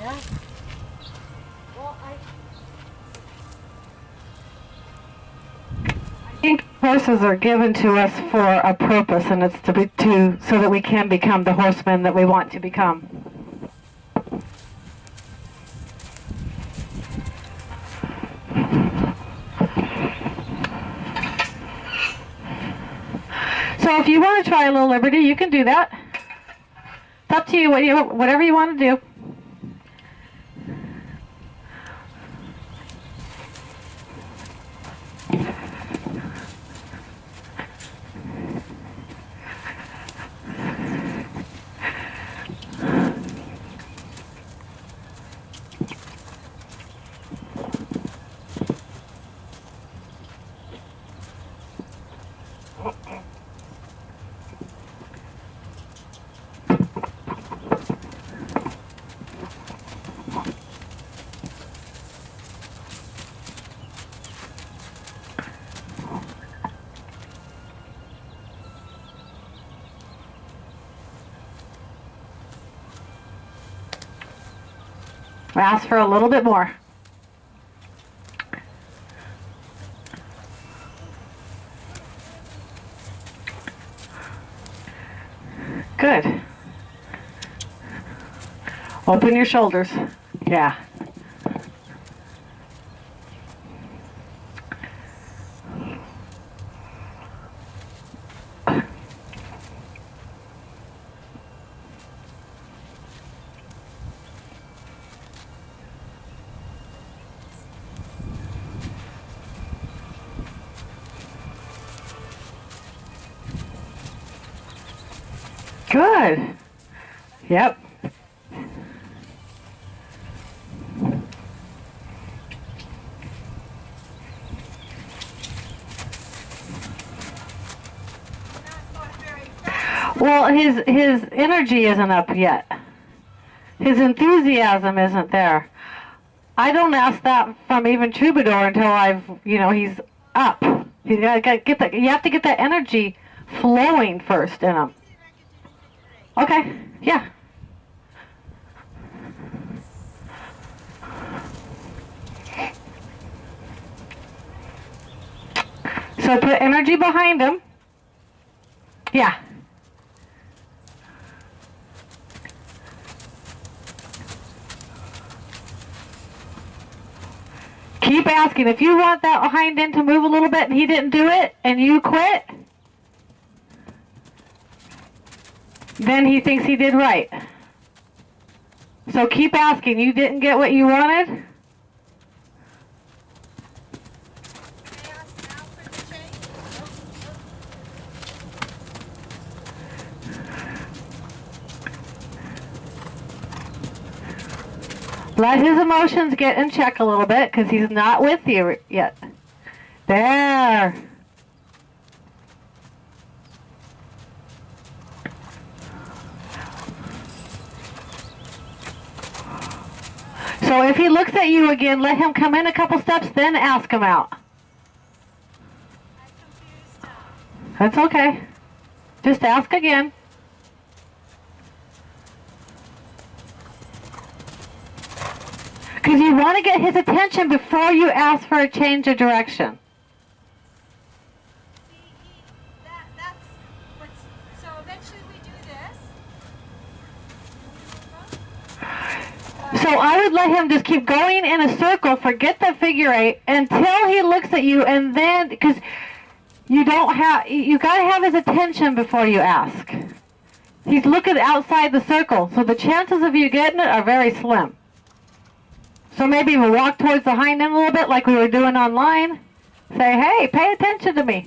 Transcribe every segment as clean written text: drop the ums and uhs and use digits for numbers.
Yeah. Well, I think horses are given to us for a purpose, and it's so that we can become the horsemen that we want to become. So if you want to try a little liberty, you can do that. It's up to you, whatever you want to do. Ask for a little bit more. Good. Open your shoulders. Yeah. Good. Yep. Well, his energy isn't up yet. His enthusiasm isn't there. I don't ask that from even Troubadour until he's up. You have to get that energy flowing first in him. Okay, yeah. So put energy behind him. Yeah. Keep asking. If you want that hind end to move a little bit and he didn't do it and you quit, then he thinks he did right. So keep asking. You didn't get what you wanted? Let his emotions get in check a little bit because he's not with you yet. There. So if he looks at you again, let him come in a couple steps, then ask him out. That's okay. Just ask again. Because you want to get his attention before you ask for a change of direction. So eventually we do this. So I would let him just keep going in a circle, forget the figure eight, until he looks at you, and then, because you got to have his attention before you ask. He's looking outside the circle, so the chances of you getting it are very slim. So maybe we'll walk towards the hind end a little bit like we were doing online. Say, hey, pay attention to me.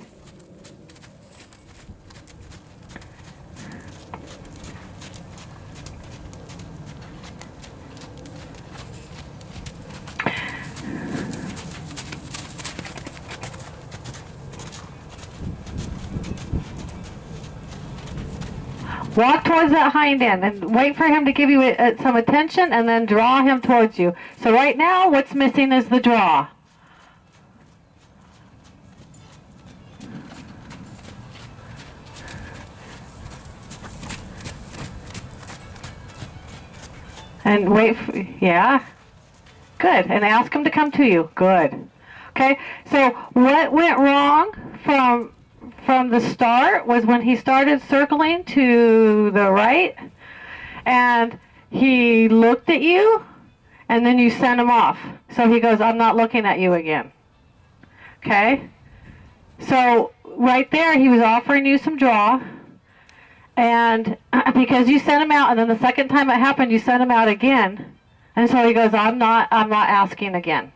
Walk towards that hind end and wait for him to give you some attention and then draw him towards you. So right now, what's missing is the draw. And wait for, yeah. Good. And ask him to come to you. Good. Okay. So what went wrong from the start was when he started circling to the right and he looked at you and then you sent him off. So he goes, I'm not looking at you again. Okay? So right there he was offering you some draw, and because you sent him out, and then the second time it happened you sent him out again, and so he goes, I'm not asking again.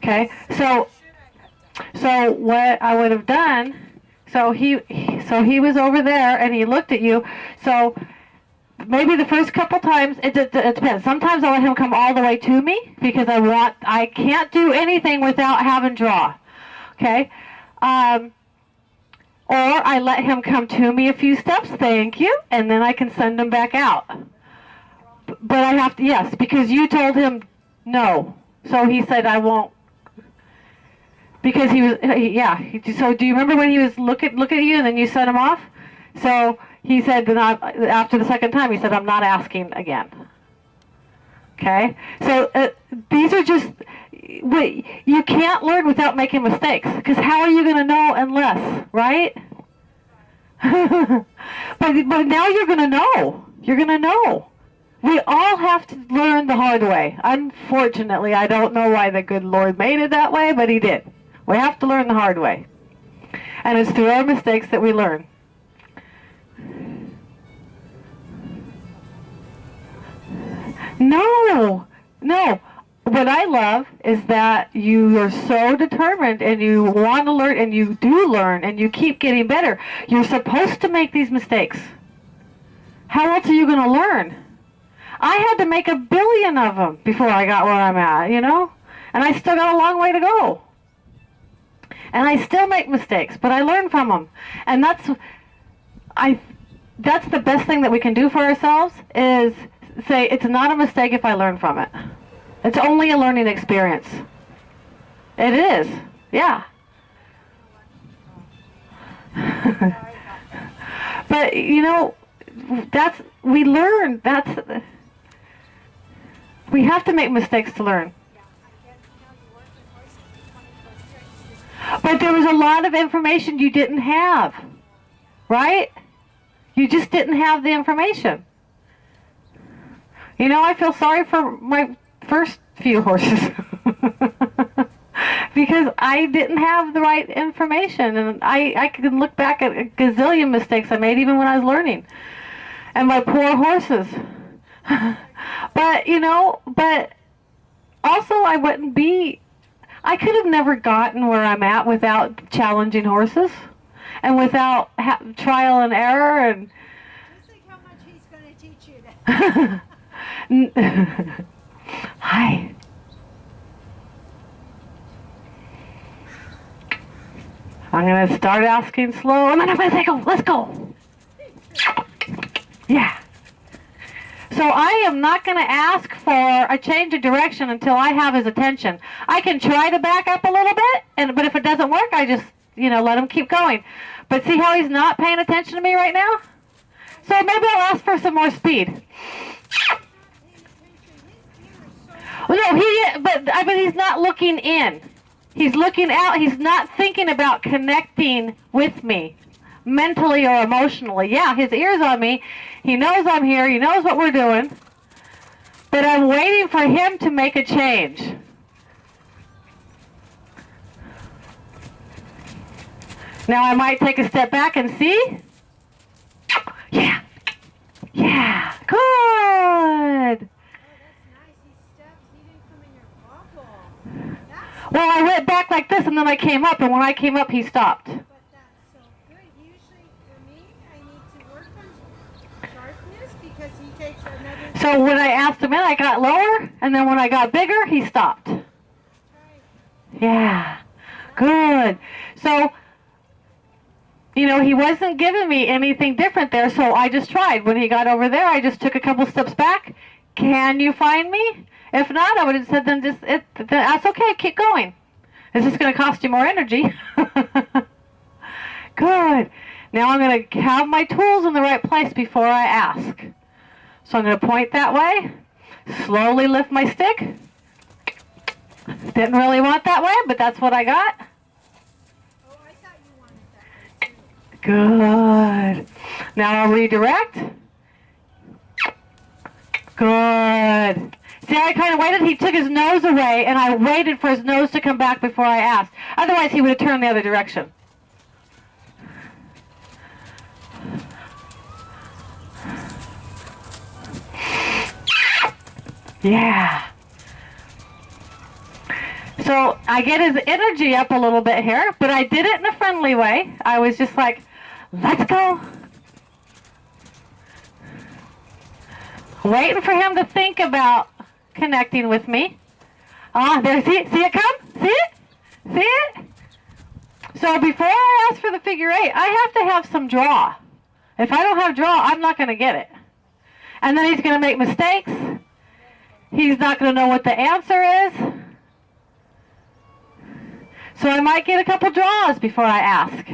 Okay? So what I would have done, so he was over there and he looked at you. So maybe the first couple times, it depends. Sometimes I let him come all the way to me because I can't do anything without having draw. Okay? Or I let him come to me a few steps, thank you, and then I can send him back out. But I have to, yes, because you told him no. So he said, I won't. Because he was, yeah. So do you remember when he was looking at you and then you sent him off? So he said, after the second time, he said, I'm not asking again. Okay? So these are just, you can't learn without making mistakes. Because how are you going to know unless, right? but now you're going to know. You're going to know. We all have to learn the hard way. Unfortunately, I don't know why the good Lord made it that way, but he did. We have to learn the hard way. And it's through our mistakes that we learn. No. What I love is that you are so determined and you want to learn and you do learn and you keep getting better. You're supposed to make these mistakes. How else are you going to learn? I had to make 1 billion of them before I got where I'm at, you know? And I still got a long way to go. And I still make mistakes, but I learn from them. And that's the best thing that we can do for ourselves is say, it's not a mistake if I learn from it. It's only a learning experience. It is. Yeah. But, you know, we learn. We have to make mistakes to learn. But there was a lot of information you didn't have, right? You just didn't have the information. You know, I feel sorry for my first few horses because I didn't have the right information, and I can look back at a gazillion mistakes I made even when I was learning, and my poor horses. But, you know, but also I could have never gotten where I'm at without challenging horses and without trial and error. And just think how much he's going to teach you. Hi. I'm going to start asking slow, and then I'm going to say, go, let's go. Yeah. So I am not going to ask for a change of direction until I have his attention. I can try to back up a little bit, but if it doesn't work, I just, let him keep going. But see how he's not paying attention to me right now? So maybe I'll ask for some more speed. Well, no, but he's not looking in. He's looking out. He's not thinking about connecting with me mentally or emotionally. Yeah, his ear's on me. He knows I'm here. He knows what we're doing. But I'm waiting for him to make a change. Now I might take a step back and see. Yeah. Yeah. Good. Well, I went back like this, and then I came up, and when I came up, he stopped. But that's so good. Usually, for me, I need to work on sharpness because he takes another... So when I asked him in, I got lower, and then when I got bigger, he stopped. Right. Yeah. Good. So, he wasn't giving me anything different there, so I just tried. When he got over there, I just took a couple steps back. Can you find me? If not, I would have said, then that's okay, keep going. It's just going to cost you more energy. Good. Now I'm going to have my tools in the right place before I ask. So I'm going to point that way. Slowly lift my stick. Didn't really want that way, but that's what I got. Oh, I thought you wanted that way too. Good. Now I'll redirect. Good. See, I kind of waited. He took his nose away, and I waited for his nose to come back before I asked. Otherwise, he would have turned the other direction. Yeah. So I get his energy up a little bit here, but I did it in a friendly way. I was just like, let's go. Waiting for him to think about connecting with me. There, see it come? See it? See it? So before I ask for the figure eight, I have to have some draw. If I don't have draw, I'm not going to get it. And then he's going to make mistakes. He's not going to know what the answer is. So I might get a couple draws before I ask.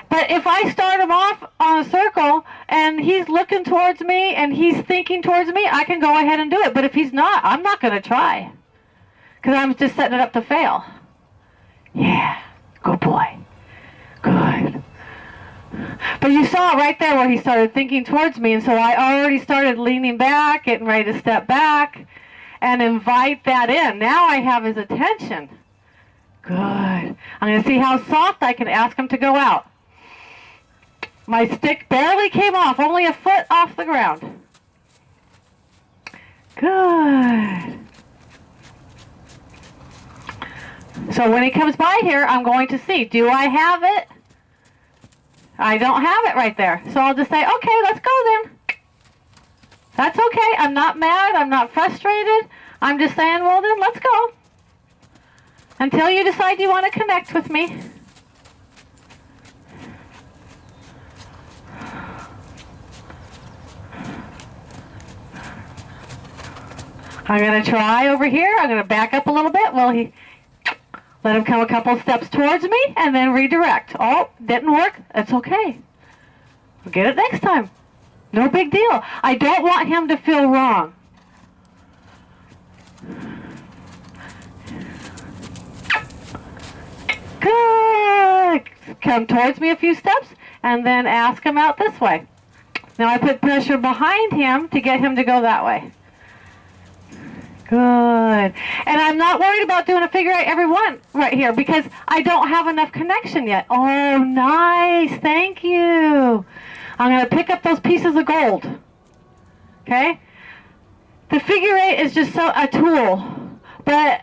But if I start him off on a circle and he's looking towards me and he's thinking towards me, I can go ahead and do it. But if he's not, I'm not going to try. Because I'm just setting it up to fail. Yeah, good boy. Good. But you saw right there where he started thinking towards me, and so I already started leaning back, getting ready to step back, and invite that in. Now I have his attention. Good. I'm going to see how soft I can ask him to go out. My stick barely came off, only a foot off the ground. Good. So when he comes by here, I'm going to see, do I have it? I don't have it right there. So I'll just say, okay, let's go then. That's okay. I'm not mad. I'm not frustrated. I'm just saying, well then, let's go. Until you decide you want to connect with me. I'm going to try over here. I'm going to back up a little bit. Well, let him come a couple steps towards me and then redirect. Oh, didn't work. That's okay. We'll get it next time. No big deal. I don't want him to feel wrong. Good. Come towards me a few steps and then ask him out this way. Now I put pressure behind him to get him to go that way. Good. And I'm not worried about doing a figure eight every one right here because I don't have enough connection yet. Oh, nice. Thank you. I'm going to pick up those pieces of gold. Okay? The figure eight is just a tool, but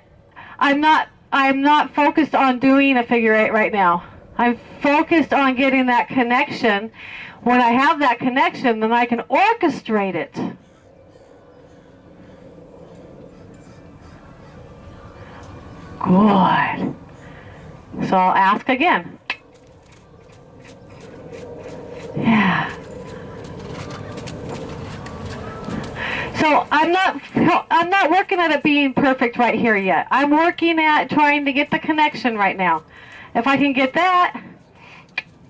I'm not focused on doing a figure eight right now. I'm focused on getting that connection. When I have that connection, then I can orchestrate it. Good. So I'll ask again. Yeah. So I'm not working at it being perfect right here yet. I'm working at trying to get the connection right now. If I can get that,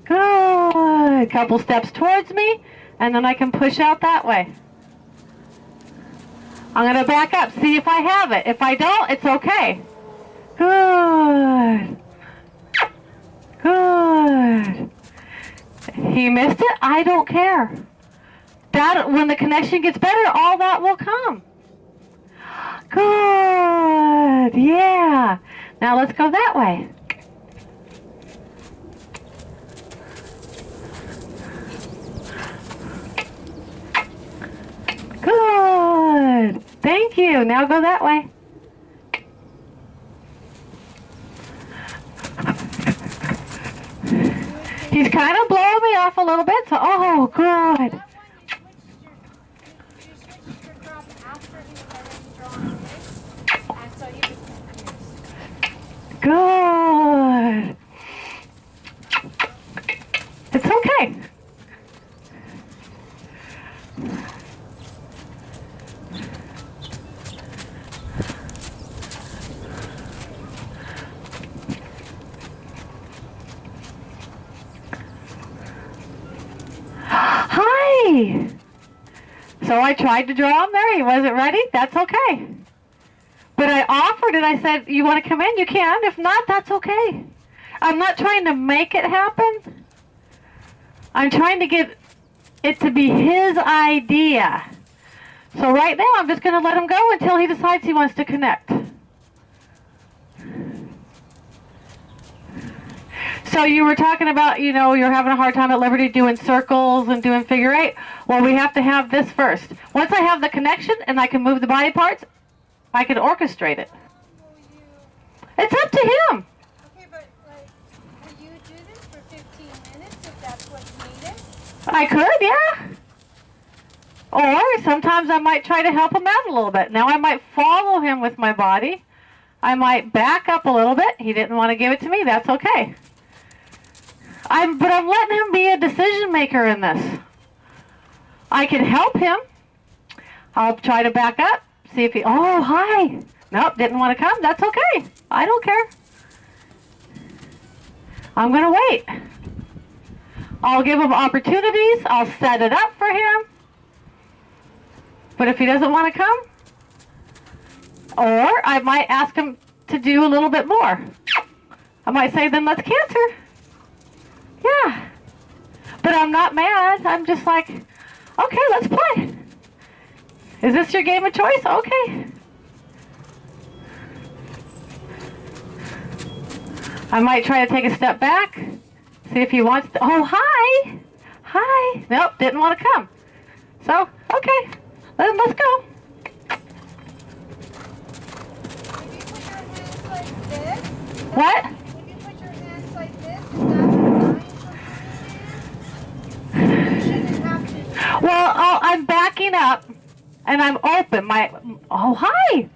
good. Couple steps towards me, and then I can push out that way. I'm going to back up, see if I have it. If I don't, it's okay. Good. Good. He missed it. I don't care. That when the connection gets better, all that will come. Good. Yeah. Now let's go that way. Good. Thank you. Now go that way. He's kind of blowing me off a little bit, so, oh, good. You switched your crop after he was already drawn this, and so you was confused. Good. It's okay. Hi. So I tried to draw him there. He wasn't ready. That's okay. But I offered it. I said, you want to come in? You can. If not, that's okay. I'm not trying to make it happen. I'm trying to get it to be his idea. So right now, I'm just going to let him go until he decides he wants to connect. So you were talking about, you know, you're having a hard time at Liberty doing circles and doing figure eight. Well, we have to have this first. Once I have the connection and I can move the body parts, I can orchestrate it. It's up to him. Okay, but like, will you do this for 15 minutes if that's what's needed? I could, yeah. Or sometimes I might try to help him out a little bit. Now I might follow him with my body. I might back up a little bit. He didn't want to give it to me. That's okay. But I'm letting him be a decision maker in this. I can help him. I'll try to back up. See if he... Oh, hi. Nope, didn't want to come. That's okay. I don't care. I'm going to wait. I'll give him opportunities. I'll set it up for him. But if he doesn't want to come, or I might ask him to do a little bit more. I might say, then let's cancer. Yeah. But I'm not mad. I'm just like, okay, let's play. Is this your game of choice? Okay. I might try to take a step back, see if he wants to. Oh, hi. Hi. Nope, didn't want to come. So, okay, then let's go. If you put your hands like this, What? if you put your hands like this, is that a sign for you shouldn't have to. Well, I'm backing up, and I'm open. Oh, hi.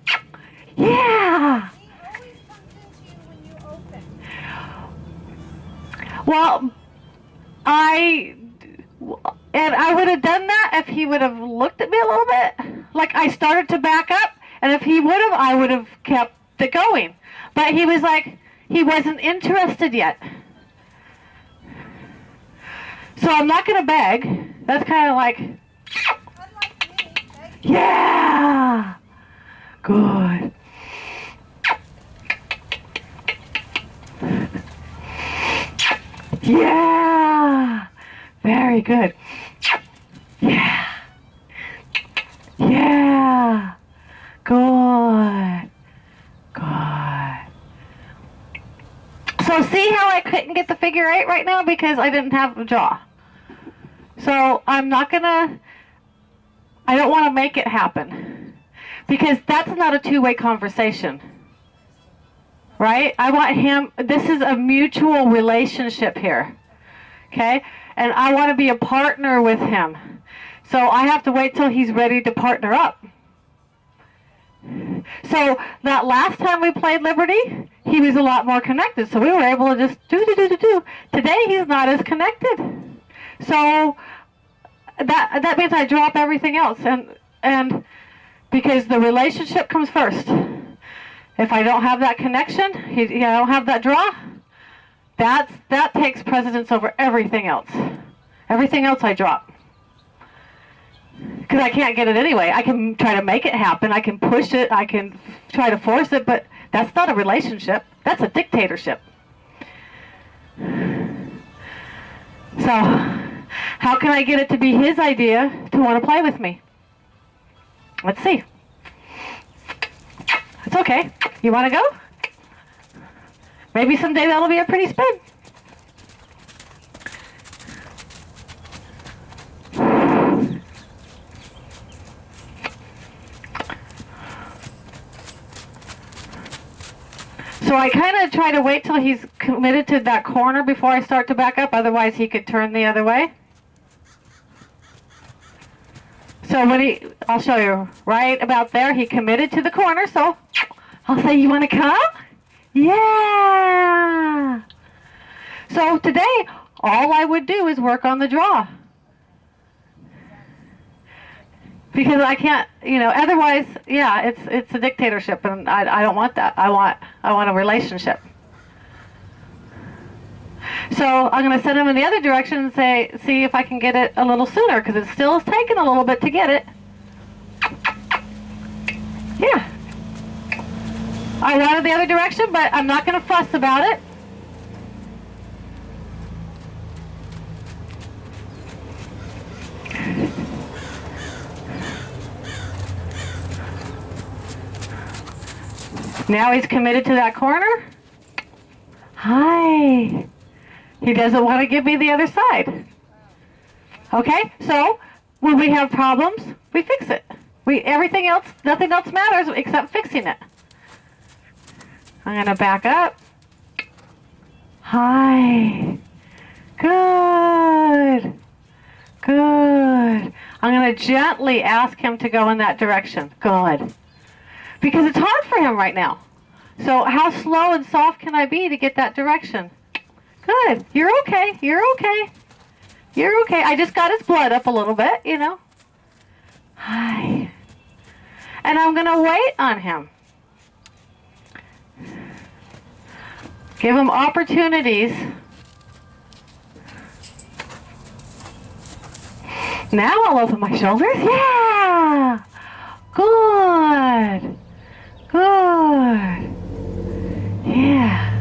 Yeah. He always comes into you when you open. Well, I would have done that if he would have looked at me a little bit. Like I started to back up, and if he would have, I would have kept it going. But he was like, he wasn't interested yet. So I'm not going to beg. That's kind of like, Unlike me, begging. yeah, good. Yeah, very good. Yeah, yeah, good, good. So see how I couldn't get the figure eight right now because I didn't have a jaw. So I'm not gonna, I don't want to make it happen because that's not a two-way conversation. Right? I want him, this is a mutual relationship here. Okay? And I want to be a partner with him. So I have to wait till he's ready to partner up. So that last time we played Liberty, he was a lot more connected. So we were able to just do. Today he's not as connected. So that means I drop everything else. And because the relationship comes first. If I don't have that connection, I don't have that draw, that takes precedence over everything else. Everything else I drop. Because I can't get it anyway. I can try to make it happen. I can push it. I can try to force it. But that's not a relationship. That's a dictatorship. So how can I get it to be his idea to want to play with me? Let's see. It's okay. You want to go? Maybe someday that'll be a pretty spin. So I kind of try to wait till he's committed to that corner before I start to back up. Otherwise, he could turn the other way. So when I'll show you, right about there, he committed to the corner, so I'll say, you want to come? Yeah! So today, all I would do is work on the draw. Because I can't, otherwise, yeah, it's a dictatorship, and I don't want that. I want a relationship. So I'm going to send him in the other direction and see if I can get it a little sooner, because it still is taking a little bit to get it. Yeah. I wanted the other direction, but I'm not going to fuss about it. Now he's committed to that corner. Hi. He doesn't want to give me the other side. Okay, so when we have problems, we fix it. Everything else, nothing else matters except fixing it. I'm going to back up. Hi. Good. Good. I'm going to gently ask him to go in that direction. Good. Because it's hard for him right now. So how slow and soft can I be to get that direction? Good. You're okay. You're okay. You're okay. I just got his blood up a little bit, you know. Hi. And I'm going to wait on him. Give him opportunities. Now I'll open my shoulders. Yeah. Good. Good. Yeah.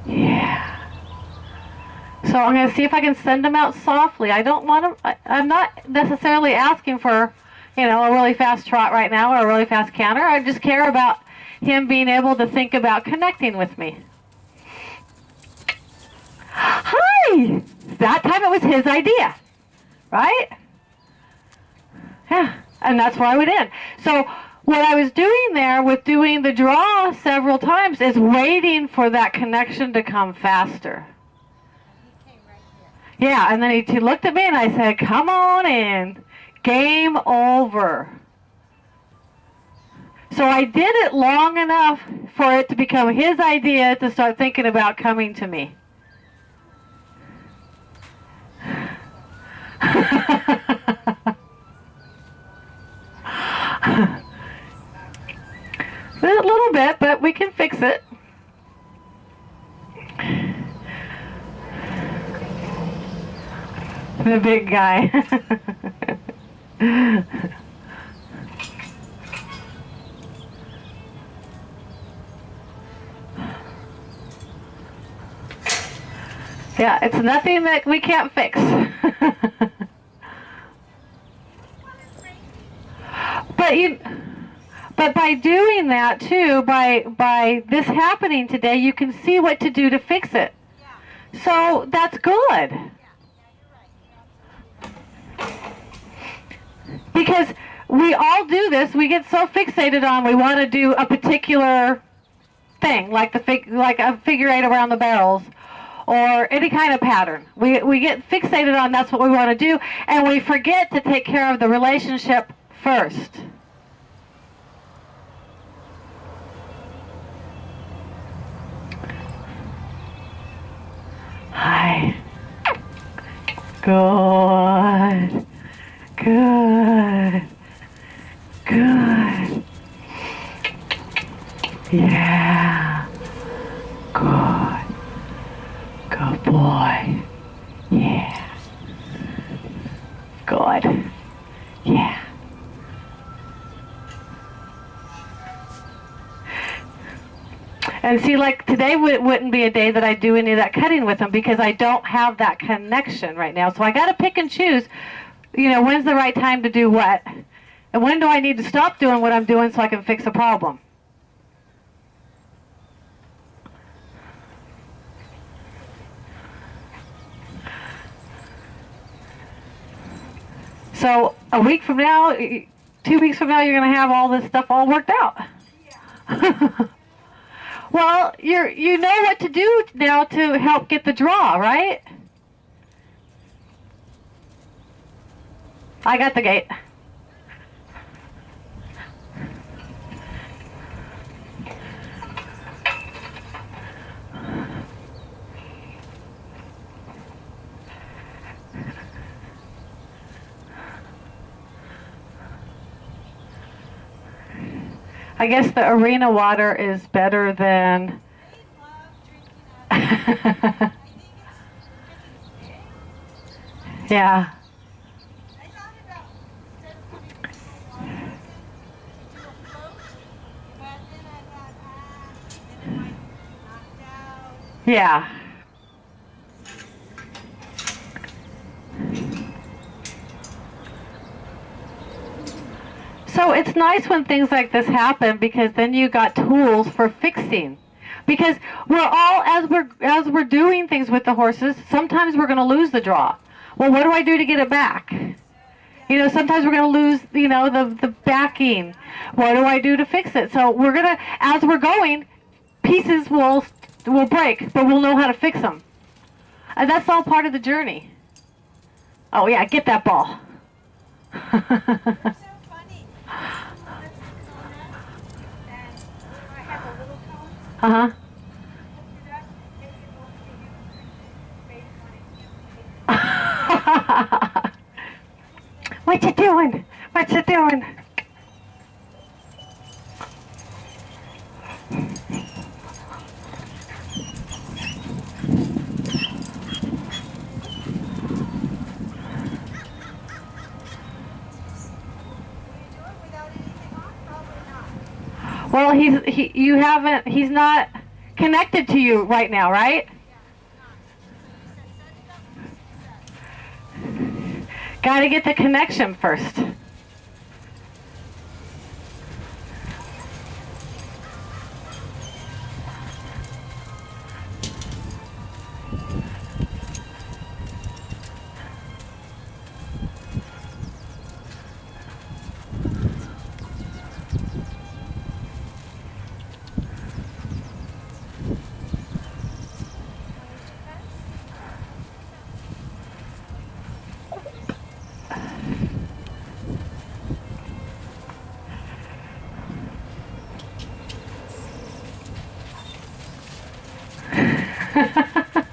Yeah. So I'm going to see if I can send him out softly. I don't want him, I'm not necessarily asking for, you know, a really fast trot right now or a really fast canter. I just care about him being able to think about connecting with me. Hi! That time it was his idea, right? Yeah, and that's why we did. So what I was doing there with doing the draw several times is waiting for that connection to come faster. He came right here. Yeah, and then he looked at me and I said, come on in. Game over. So I did it long enough for it to become his idea to start thinking about coming to me. A little bit, but we can fix it. The big guy. Yeah, it's nothing that we can't fix. But by doing that too, by this happening today, you can see what to do to fix it. Yeah. So that's good. Yeah, you're right. You're absolutely. Because we all do this. We get so fixated on we want to do a particular thing, like a figure eight around the barrels, or any kind of pattern. We get fixated on that's what we want to do, and we forget to take care of the relationship first. Hi. Good. Good. Good. Yeah. Good. Good boy. Yeah. Good. Yeah. And see, like today wouldn't be a day that I do any of that cutting with him because I don't have that connection right now. So I got to pick and choose, you know, when's the right time to do what? And when do I need to stop doing what I'm doing so I can fix a problem? So a week from now, 2 weeks from now, you're going to have all this stuff all worked out. Yeah. Well, you know what to do now to help get the draw, right? I got the gate. I guess the arena water is better than... They love drinking out of it. I think it's Yeah. I thought about instead of putting a little water basin to do a float, but then I thought, then it might get knocked out. Yeah. So it's nice when things like this happen because then you got tools for fixing. Because we're all as we're doing things with the horses, sometimes we're going to lose the draw. Well, what do I do to get it back? You know, sometimes we're going to lose, you know, the backing. What do I do to fix it? So we're going to, as we're going, pieces will break, but we'll know how to fix them. And that's all part of the journey. Oh yeah, get that ball. You're so funny. I used to want to Kona, and I have a little cone. Uh-huh. Hooked it up, take it over to him, and face on it. What you doing? What you doing? Well, he's not connected to you right now, right? Got to get the connection first.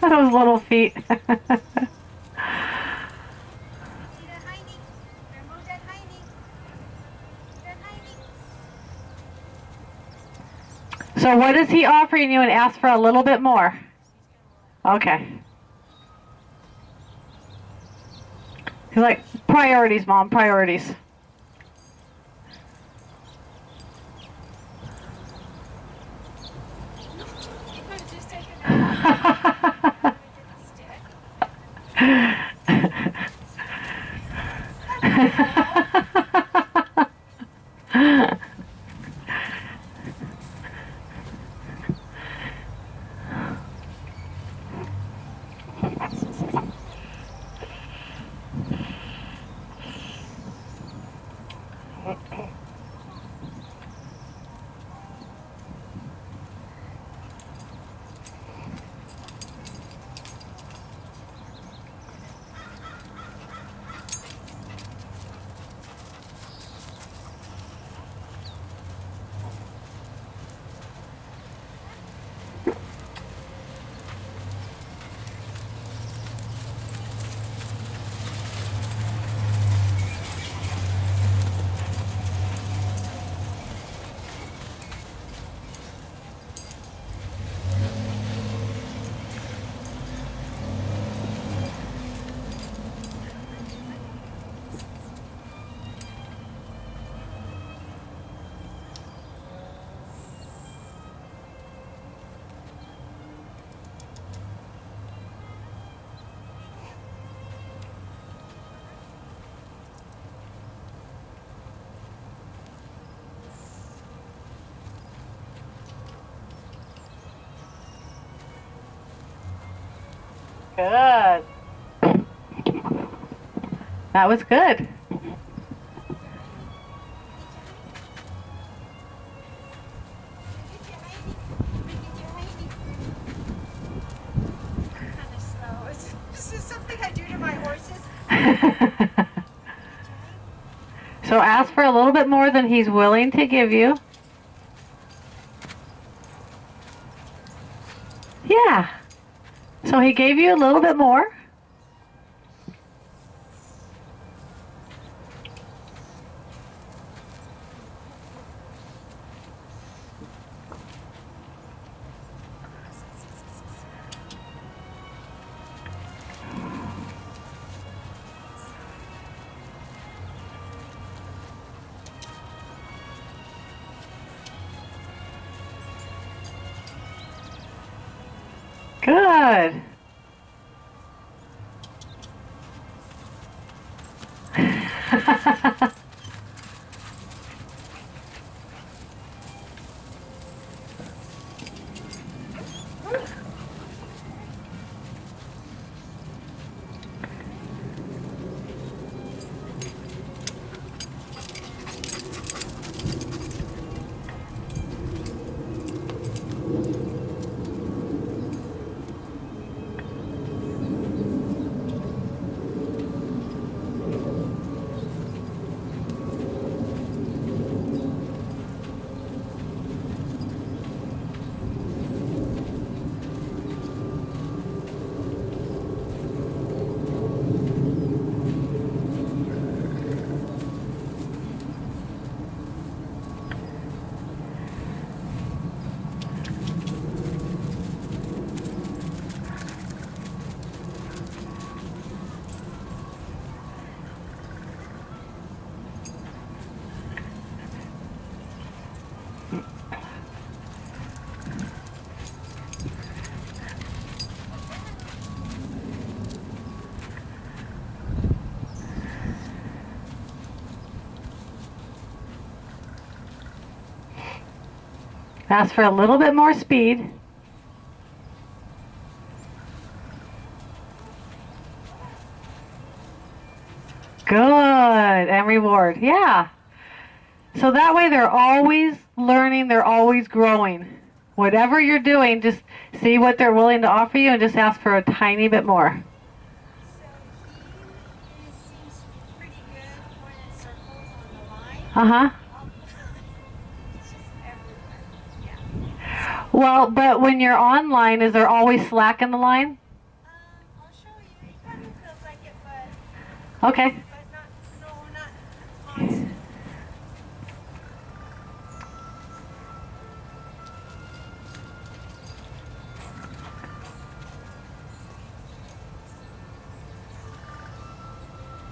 Those little feet. So what is he offering you and ask for a little bit more? Okay. He's like, priorities, Mom, priorities. Good. That was good. This is something I do to my horses. So ask for a little bit more than he's willing to give you. Yeah. So he gave you a little bit more. Good. Ask for a little bit more speed. Good. And reward. Yeah. So that way they're always learning, they're always growing. Whatever you're doing, just see what they're willing to offer you and just ask for a tiny bit more. So he seems pretty good when it circles on the line. Uh-huh. It's just everywhere. Yeah. Well, but when you're online, is there always slack in the line? I'll show you. It kind of feels like it, Okay. but not, no, not constant.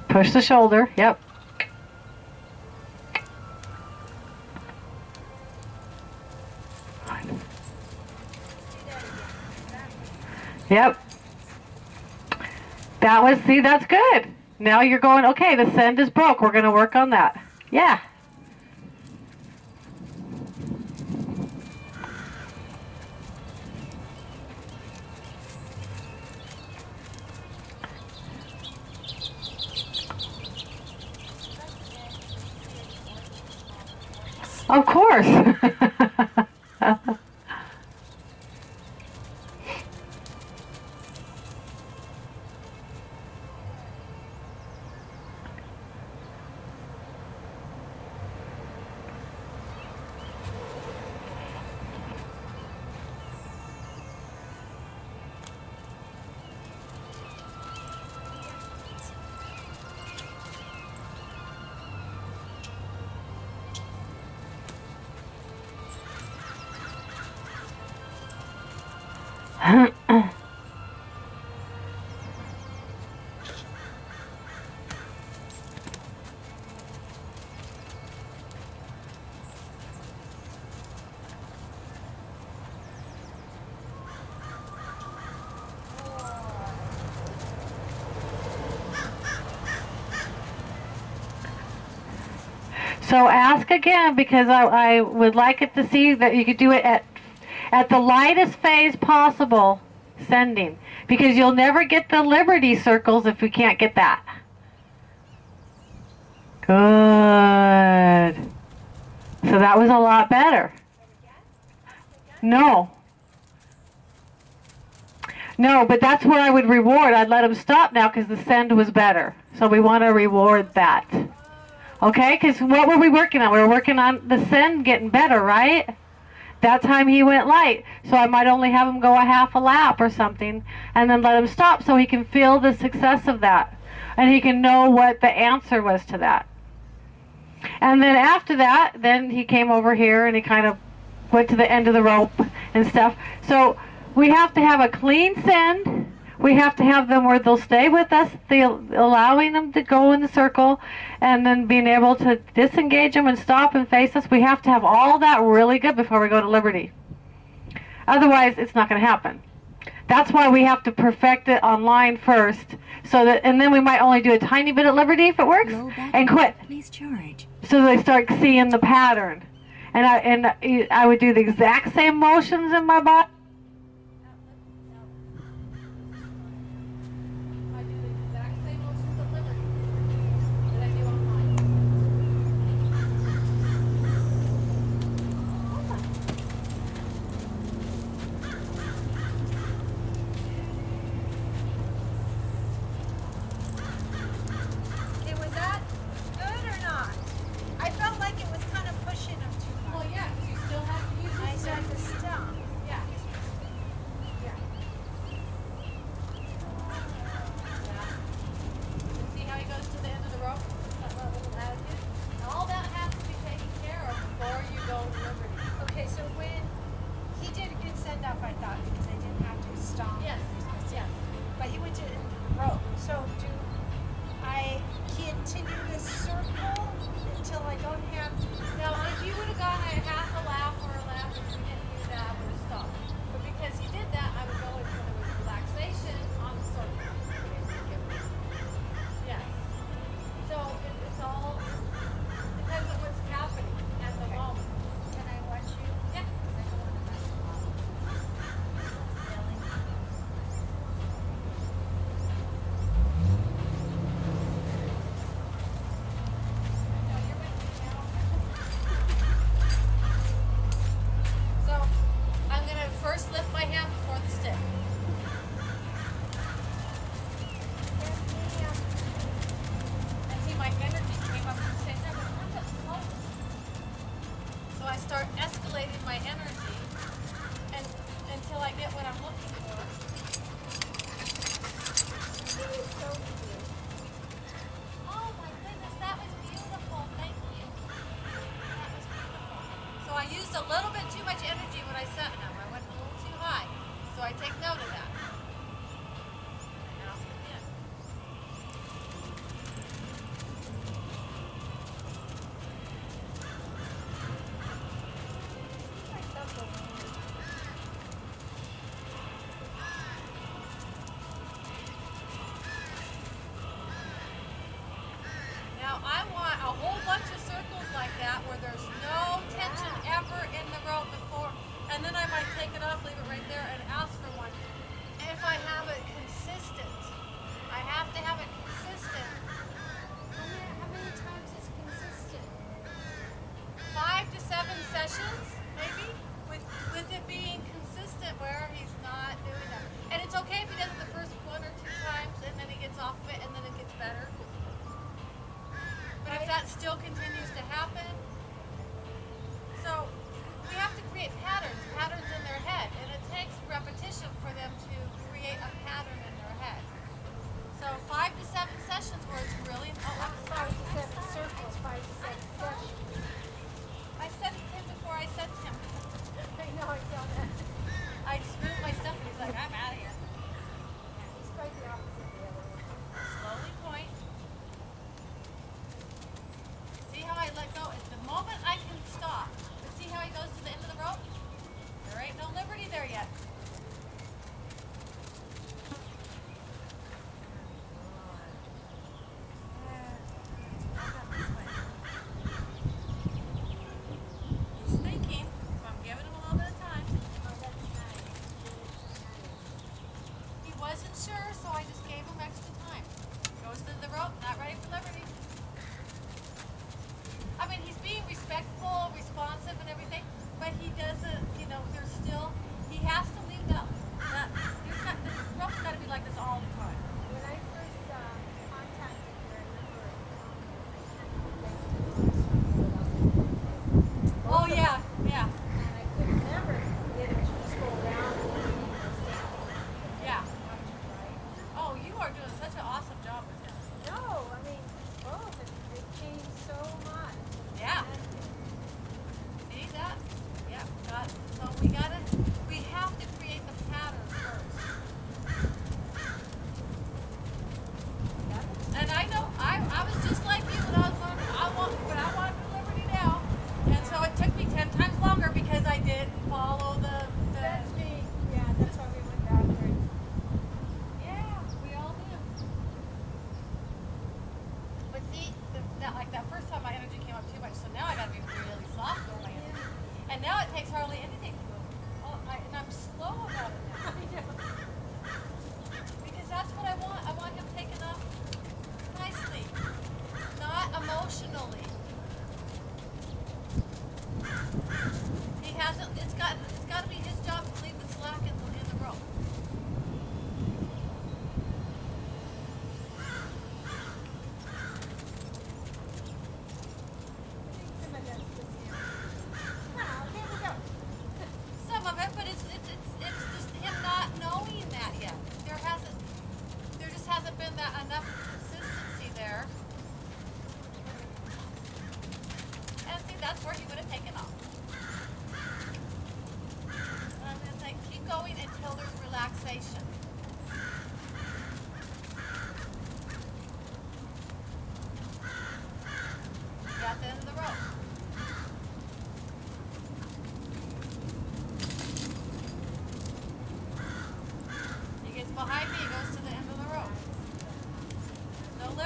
Push the shoulder. Yep. Yep. That was, see, that's good. Now you're going, okay, the send is broke. We're going to work on that. Yeah. Of course. So ask again, because I would like it to see that you could do it at the lightest phase possible, sending. Because you'll never get the liberty circles if we can't get that. Good. So that was a lot better. No. No, but that's where I would reward. I'd let him stop now because the send was better. So we want to reward that. Okay, because what were we working on? We were working on the send getting better, right? That time he went light. So I might only have him go a half a lap or something and then let him stop so he can feel the success of that. And he can know what the answer was to that. And then after that, then he came over here and he kind of went to the end of the rope and stuff. So we have to have a clean send. We have to have them where they'll stay with us, allowing them to go in the circle, and then being able to disengage them and stop and face us. We have to have all that really good before we go to liberty. Otherwise, it's not going to happen. That's why we have to perfect it online first, so that, and then we might only do a tiny bit at Liberty if it works, and quit. Please charge. So they start seeing the pattern, and I would do the exact same motions in my body. I do the exact same motions at Liberty that I do online. Okay, was that good or not? I felt like it was kind of pushing them too much. Well, yeah, because you still have to use I this. started to stump. Yeah. Yeah. See how he goes to the end of the rope? That little attitude? All that has to be taken care of before you go to Liberty. Okay, so when he did a good send up, I thought, because I didn't have to stomp. Yes. Yes. But he went to the rope. So do I continue this circle until I don't have? Now, if you would have gone a half a lap or a lap and you didn't do that, I would have stopped. But because he did that, I would go into the relaxation on the circle. Yes. So it's all depends on what's happening at the moment. Can I watch you? Yeah. I don't want to mess them up. No, you're with me now. So I'm gonna first lift my hand before the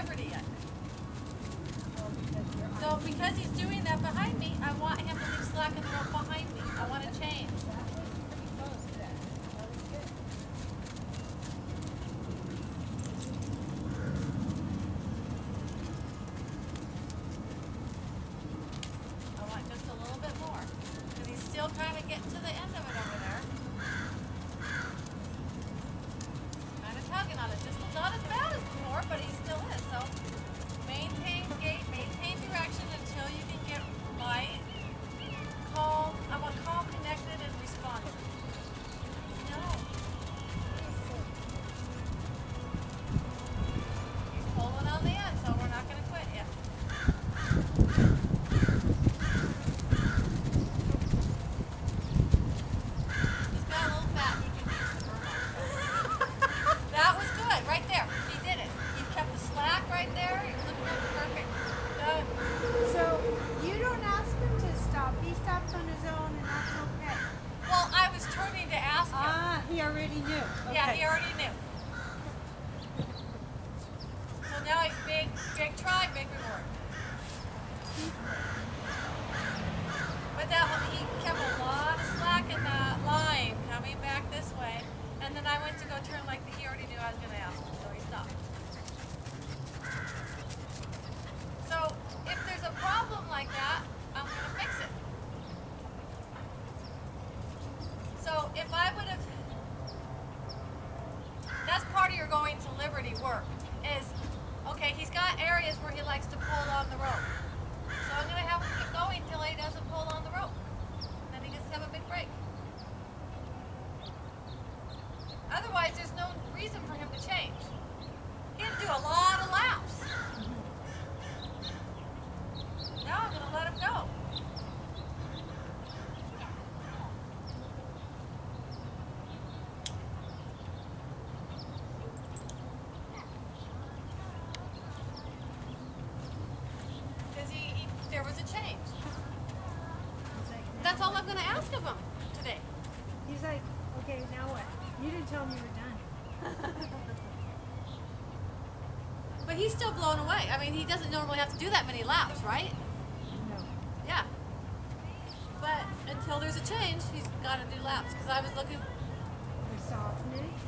liberty yet. So because he's doing that behind me, I want him to leave slack in the rope behind me. I want to change. I want just a little bit more. Because he's still kind of getting to the end of it over there. Kind of tugging on it. Just not as bad as before, but he still is. So maintain gait, maintain direction until you can get light, calm. I want calm, connected, and responsive. No. He's pulling on the end, so we're not going to quit yet. He's got a little fat. He can use the burn. That was good, right there. He did it. He kept the slack right there. He was looking at perfect. So you don't ask him to stop. He stops on his own, and that's okay. Well, I was turning to ask him. Ah, he already knew. Okay. Yeah, he already knew. So now it's big try, big reward. But that one, he kept a lot of slack in that line coming back this way. And then I went to go turn like he already knew I was going to ask him, so he stopped. So if there's a problem like that, I'm going to fix it. So if I would have, that's part of your going to Liberty work, is, okay, he's got areas where he likes to pull on the rope. So I'm going to have him keep going until he doesn't pull on the rope. Then he gets to have a big break. Otherwise, there's no reason for him to change. He had to do a lot of laps. Now I'm going to let him go. Because there was a change. That's all I'm going to ask of him today. He's like, okay, now what? You didn't tell me you were done. But he's still blown away. I mean, he doesn't normally have to do that many laps, right? No. Yeah. But until there's a change, he's got to do laps. Because I was looking, For softness.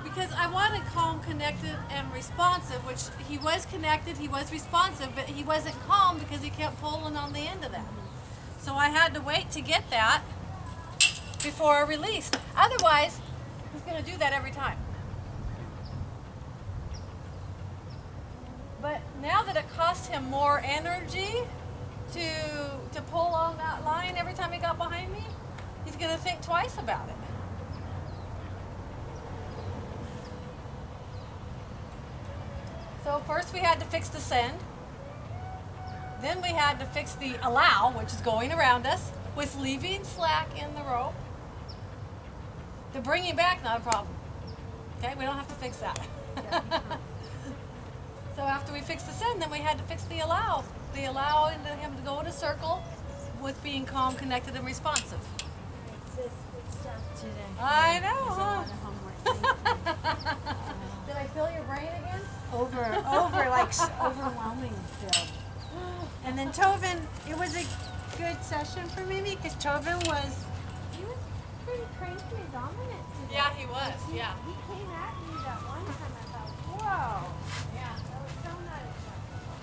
because I wanted calm, connected, and responsive, which he was connected, he was responsive, but he wasn't calm because he kept pulling on the end of that. So I had to wait to get that before I released. Otherwise, he's going to do that every time. But now that it cost him more energy to pull on that line every time he got behind me, he's going to think twice about it. So first we had to fix the send. Then we had to fix the allow, which is going around us, with leaving slack in the rope. The bringing back, not a problem. Okay, we don't have to fix that. So after we fixed the send, then we had to fix the allow. The allowing him to go in a circle with being calm, connected, and responsive. It's this good stuff today. I know, There's a huh? lot of homework. Thank you. Did I fill your brain again? Overwhelming still. And then Toven, it was a good session for Mimi because Toven was pretty cranky and dominant today. Yeah, he was, yeah. He came at me that one time. I thought, whoa. Yeah. That was so not acceptable.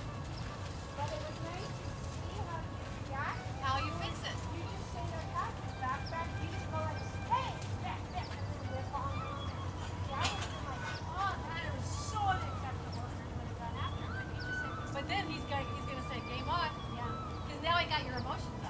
But it was nice to see how you react. How you fix it. You just say no tactics, back. You just go like, hey, back, and then whip on them. See, I would have been like, oh, that was so unacceptable, and then would have gone after him. But you just said, But then he's going to say, game on. yeah. Because now he got your emotions